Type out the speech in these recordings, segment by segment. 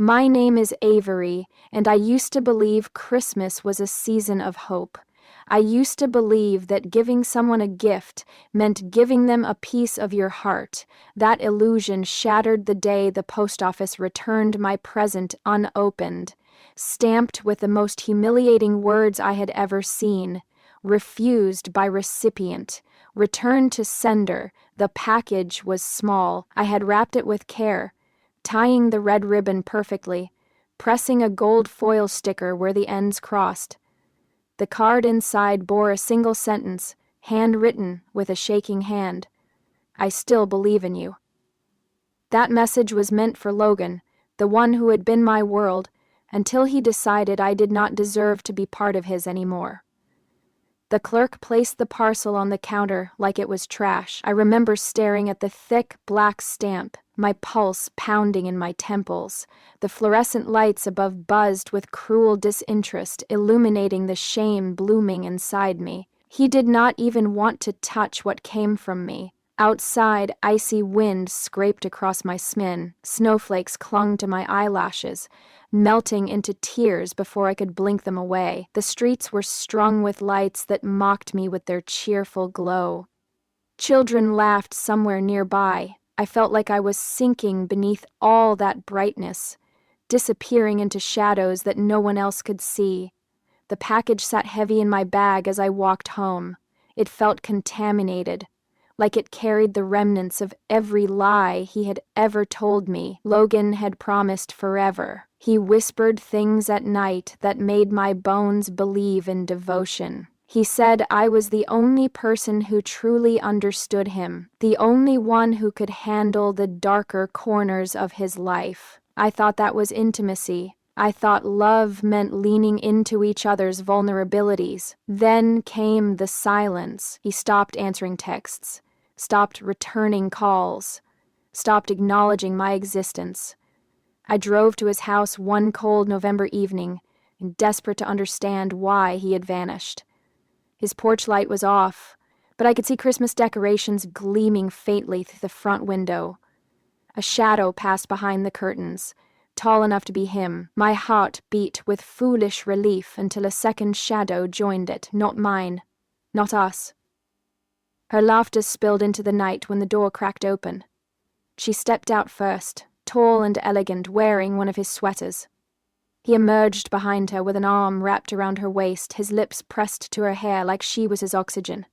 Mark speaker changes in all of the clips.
Speaker 1: My name is Avery, and I used to believe Christmas was a season of hope. I used to believe that giving someone a gift meant giving them a piece of your heart. That illusion shattered the day the post office returned my present unopened, stamped with the most humiliating words I had ever seen. Refused by recipient. Returned to sender. The package was small. I had wrapped it with care, tying the red ribbon perfectly, pressing a gold foil sticker where the ends crossed. The card inside bore a single sentence, handwritten with a shaking hand. I still believe in you. That message was meant for Logan, the one who had been my world, until he decided I did not deserve to be part of his anymore. The clerk placed the parcel on the counter like it was trash. I remember staring at the thick, black stamp, my pulse pounding in my temples. The fluorescent lights above buzzed with cruel disinterest, illuminating the shame blooming inside me. He did not even want to touch what came from me. Outside, icy wind scraped across my skin. Snowflakes clung to my eyelashes, melting into tears before I could blink them away. The streets were strung with lights that mocked me with their cheerful glow. Children laughed somewhere nearby. I felt like I was sinking beneath all that brightness, disappearing into shadows that no one else could see. The package sat heavy in my bag as I walked home. It felt contaminated, like it carried the remnants of every lie he had ever told me. Logan had promised forever. He whispered things at night that made my bones believe in devotion. He said I was the only person who truly understood him, the only one who could handle the darker corners of his life. I thought that was intimacy. I thought love meant leaning into each other's vulnerabilities. Then came the silence. He stopped answering texts, stopped returning calls, stopped acknowledging my existence. I drove to his house one cold November evening, desperate to understand why he had vanished. His porch light was off, but I could see Christmas decorations gleaming faintly through the front window. A shadow passed behind the curtains, tall enough to be him. My heart beat with foolish relief until a second shadow joined it, not mine, not us. Her laughter spilled into the night when the door cracked open. She stepped out first, tall and elegant, wearing one of his sweaters. He emerged behind her with an arm wrapped around her waist, his lips pressed to her hair like she was his oxygen.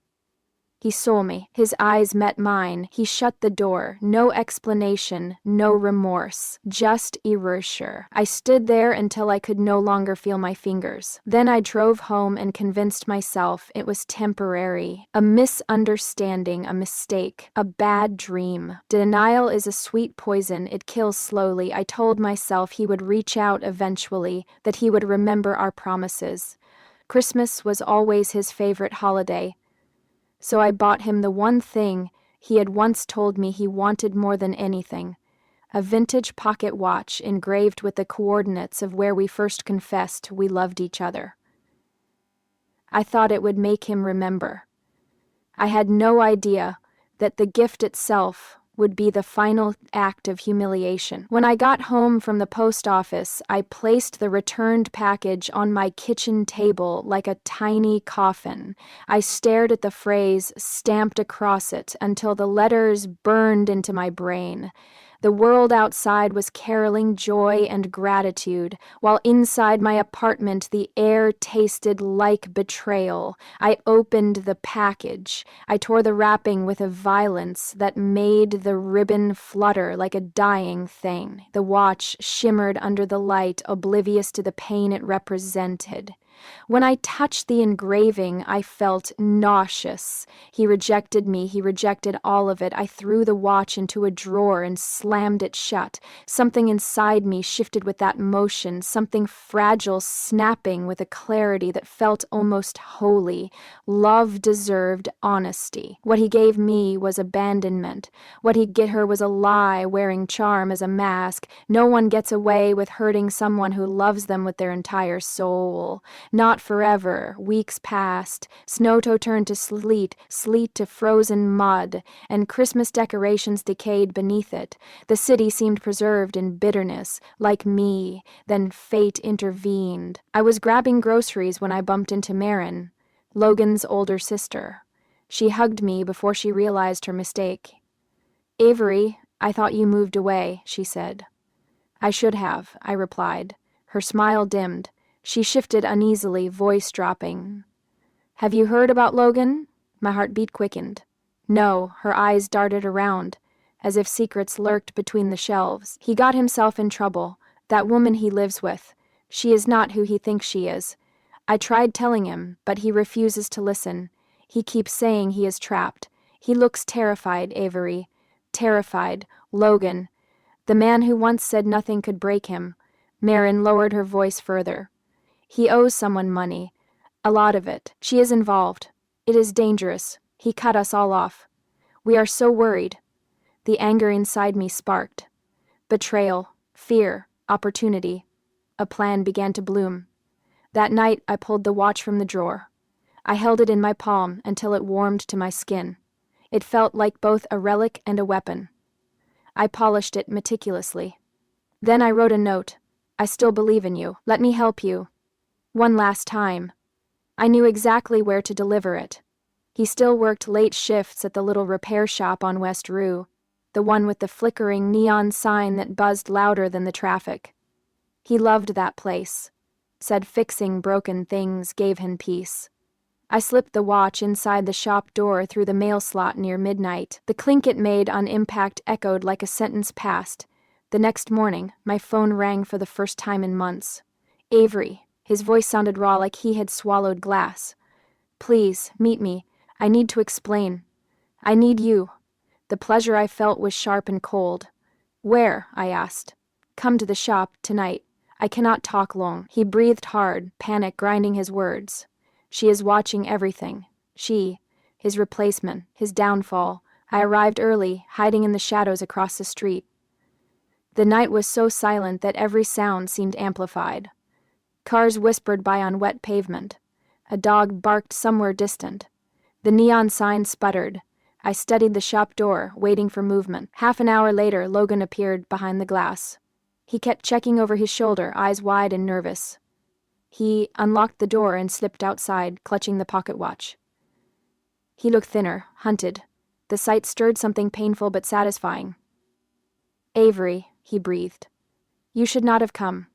Speaker 1: He saw me. His eyes met mine. He shut the door. No explanation, no remorse, just erasure. I stood there until I could no longer feel my fingers. Then I drove home and convinced myself it was temporary. A misunderstanding, a mistake, a bad dream. Denial is a sweet poison. It kills slowly. I told myself he would reach out eventually, that he would remember our promises. Christmas was always his favorite holiday. So I bought him the one thing he had once told me he wanted more than anything, a vintage pocket watch engraved with the coordinates of where we first confessed we loved each other. I thought it would make him remember. I had no idea that the gift itself would be the final act of humiliation. When I got home from the post office, I placed the returned package on my kitchen table like a tiny coffin. I stared at the phrase stamped across it until the letters burned into my brain. The world outside was caroling joy and gratitude, while inside my apartment the air tasted like betrayal. I opened the package. I tore the wrapping with a violence that made the ribbon flutter like a dying thing. The watch shimmered under the light, oblivious to the pain it represented. When I touched the engraving, I felt nauseous. He rejected me. He rejected all of it. I threw the watch into a drawer and slammed it shut. Something inside me shifted with that motion, something fragile snapping with a clarity that felt almost holy. Love deserved honesty. What he gave me was abandonment. What he'd get her was a lie, wearing charm as a mask. No one gets away with hurting someone who loves them with their entire soul. Not forever. Weeks passed. Snow turned to sleet, sleet to frozen mud, and Christmas decorations decayed beneath it. The city seemed preserved in bitterness, like me. Then fate intervened. I was grabbing groceries when I bumped into Marin, Logan's older sister. She hugged me before she realized her mistake. "Avery, I thought you moved away," she said. "I should have," I replied. Her smile dimmed. She shifted uneasily, voice dropping. "Have you heard about Logan?" My heartbeat quickened. No, her eyes darted around, as if secrets lurked between the shelves. "He got himself in trouble. That woman he lives with. She is not who he thinks she is. I tried telling him, but he refuses to listen. He keeps saying he is trapped. He looks terrified, Avery. Terrified. Logan. The man who once said nothing could break him." Marin lowered her voice further. "He owes someone money. A lot of it. She is involved. It is dangerous. He cut us all off. We are so worried." The anger inside me sparked. Betrayal, fear, opportunity. A plan began to bloom. That night, I pulled the watch from the drawer. I held it in my palm until it warmed to my skin. It felt like both a relic and a weapon. I polished it meticulously. Then I wrote a note. "I still believe in you. Let me help you. One last time." I knew exactly where to deliver it. He still worked late shifts at the little repair shop on West Rue, the one with the flickering neon sign that buzzed louder than the traffic. He loved that place. Said fixing broken things gave him peace. I slipped the watch inside the shop door through the mail slot near midnight. The clink it made on impact echoed like a sentence passed. The next morning, my phone rang for the first time in months. "Avery." His voice sounded raw, like he had swallowed glass. "Please, meet me. I need to explain. I need you." The pleasure I felt was sharp and cold. "Where?" I asked. "Come to the shop, tonight. I cannot talk long." He breathed hard, panic grinding his words. "She is watching everything. She, his replacement, his downfall." I arrived early, hiding in the shadows across the street. The night was so silent that every sound seemed amplified. Cars whispered by on wet pavement. A dog barked somewhere distant. The neon sign sputtered. I studied the shop door, waiting for movement. Half an hour later, Logan appeared behind the glass. He kept checking over his shoulder, eyes wide and nervous. He unlocked the door and slipped outside, clutching the pocket watch. He looked thinner, hunted. The sight stirred something painful but satisfying. "Avery," he breathed. "You should not have come."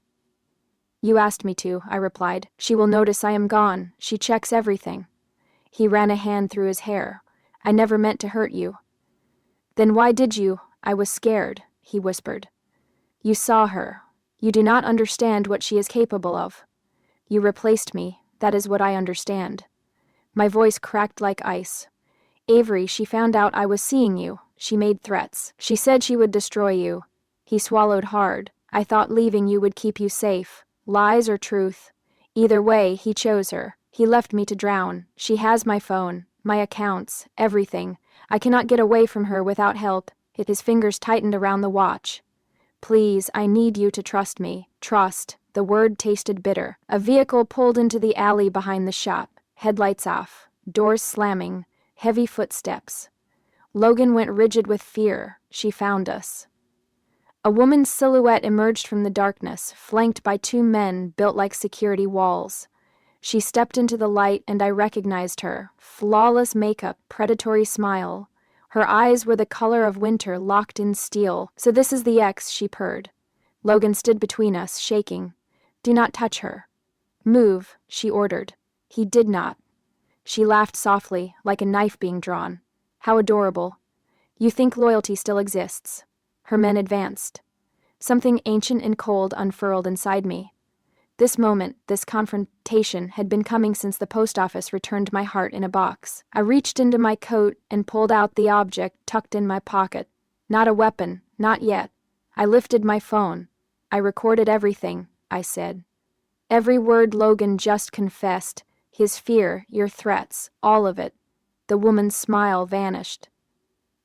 Speaker 1: "You asked me to," I replied. "She will notice I am gone. She checks everything." He ran a hand through his hair. "I never meant to hurt you." "Then why did you?" "I was scared," he whispered. "You saw her. You do not understand what she is capable of. You replaced me. That is what I understand." My voice cracked like ice. "Avery, she found out I was seeing you. She made threats. She said she would destroy you." He swallowed hard. "I thought leaving you would keep you safe. Lies or truth. Either way, he chose her. He left me to drown. She has my phone, my accounts, everything. I cannot get away from her without help." His fingers tightened around the watch. "Please, I need you to trust me." Trust. The word tasted bitter. A vehicle pulled into the alley behind the shop. Headlights off. Doors slamming. Heavy footsteps. Logan went rigid with fear. She found us. A woman's silhouette emerged from the darkness, flanked by two men built like security walls. She stepped into the light and I recognized her. Flawless makeup, predatory smile. Her eyes were the color of winter locked in steel. "So this is the ex," she purred. Logan stood between us, shaking. "Do not touch her." "Move," she ordered. He did not. She laughed softly, like a knife being drawn. "How adorable. You think loyalty still exists." Her men advanced. Something ancient and cold unfurled inside me. This moment, this confrontation, had been coming since the post office returned my heart in a box. I reached into my coat and pulled out the object tucked in my pocket. Not a weapon, not yet. I lifted my phone. "I recorded everything," I said. Every word Logan just confessed. His fear, your threats, all of it. The woman's smile vanished.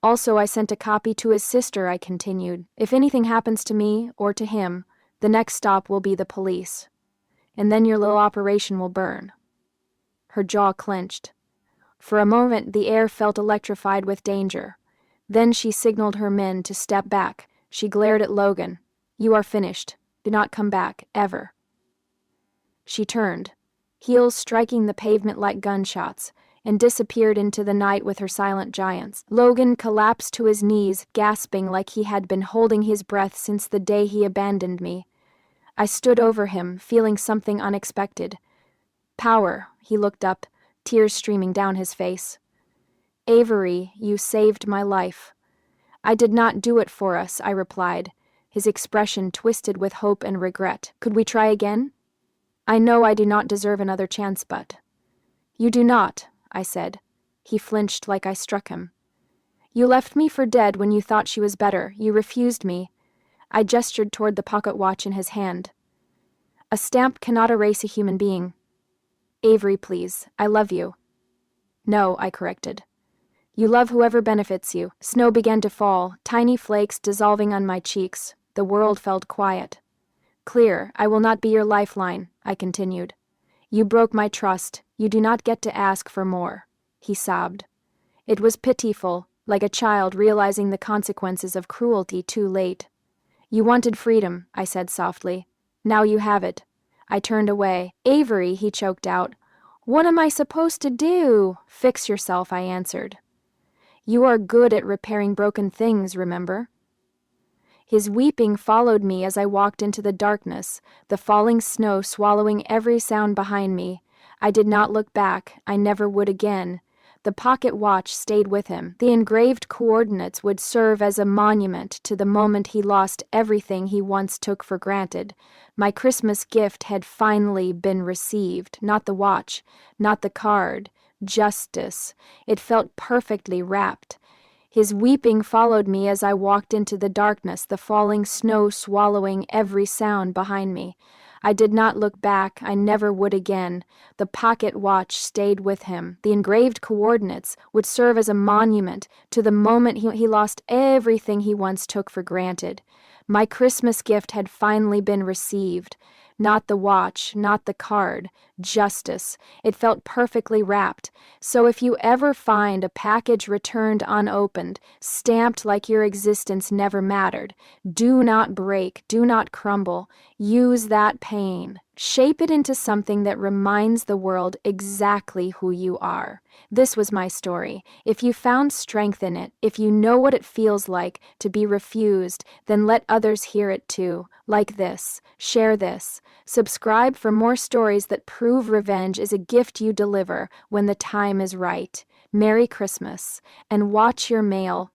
Speaker 1: "Also, I sent a copy to his sister," I continued. "If anything happens to me, or to him, the next stop will be the police." and then your little operation will burn." Her jaw clenched. For a moment, the air felt electrified with danger. Then she signaled her men to step back. She glared at Logan. "You are finished. Do not come back, ever." She turned, heels striking the pavement like gunshots, and disappeared into the night with her silent giants. Logan collapsed to his knees, gasping like he had been holding his breath since the day he abandoned me. I stood over him, feeling something unexpected. Power. He looked up, tears streaming down his face. "Avery, you saved my life." "I did not do it for us," I replied, his expression twisted with hope and regret. "Could we try again?" "I know I do not deserve another chance, but—" "You do not," I said. He flinched like I struck him. "You left me for dead when you thought she was better. You refused me." I gestured toward the pocket watch in his hand. "A stamp cannot erase a human being." "Avery, please. I love you." "No," I corrected. "You love whoever benefits you." Snow began to fall, tiny flakes dissolving on my cheeks. The world felt quiet. "Clear, I will not be your lifeline," I continued. "You broke my trust. You do not get to ask for more." He sobbed. It was pitiful, like a child realizing the consequences of cruelty too late. "You wanted freedom," I said softly. "Now you have it." I turned away. "Avery," he choked out. "What am I supposed to do?" "Fix yourself," I answered. "You are good at repairing broken things, remember?" His weeping followed me as I walked into the darkness, the falling snow swallowing every sound behind me. I did not look back. I never would again. The pocket watch stayed with him. The engraved coordinates would serve as a monument to the moment he lost everything he once took for granted. My Christmas gift had finally been received. Not the watch, not the card. Justice. It felt perfectly wrapped. His weeping followed me as I walked into the darkness, the falling snow swallowing every sound behind me. I did not look back. I never would again. The pocket watch stayed with him. The engraved coordinates would serve as a monument to the moment he lost everything he once took for granted. My Christmas gift had finally been received. Not the watch, not the card. Justice. It felt perfectly wrapped. So if you ever find a package returned unopened, stamped like your existence never mattered, do not break, do not crumble. Use that pain. Shape it into something that reminds the world exactly who you are. This was my story. If you found strength in it, if you know what it feels like to be refused, then let others hear it too. Like this. Share this. Subscribe for more stories that prove revenge is a gift you deliver when the time is right. Merry Christmas, and watch your mail.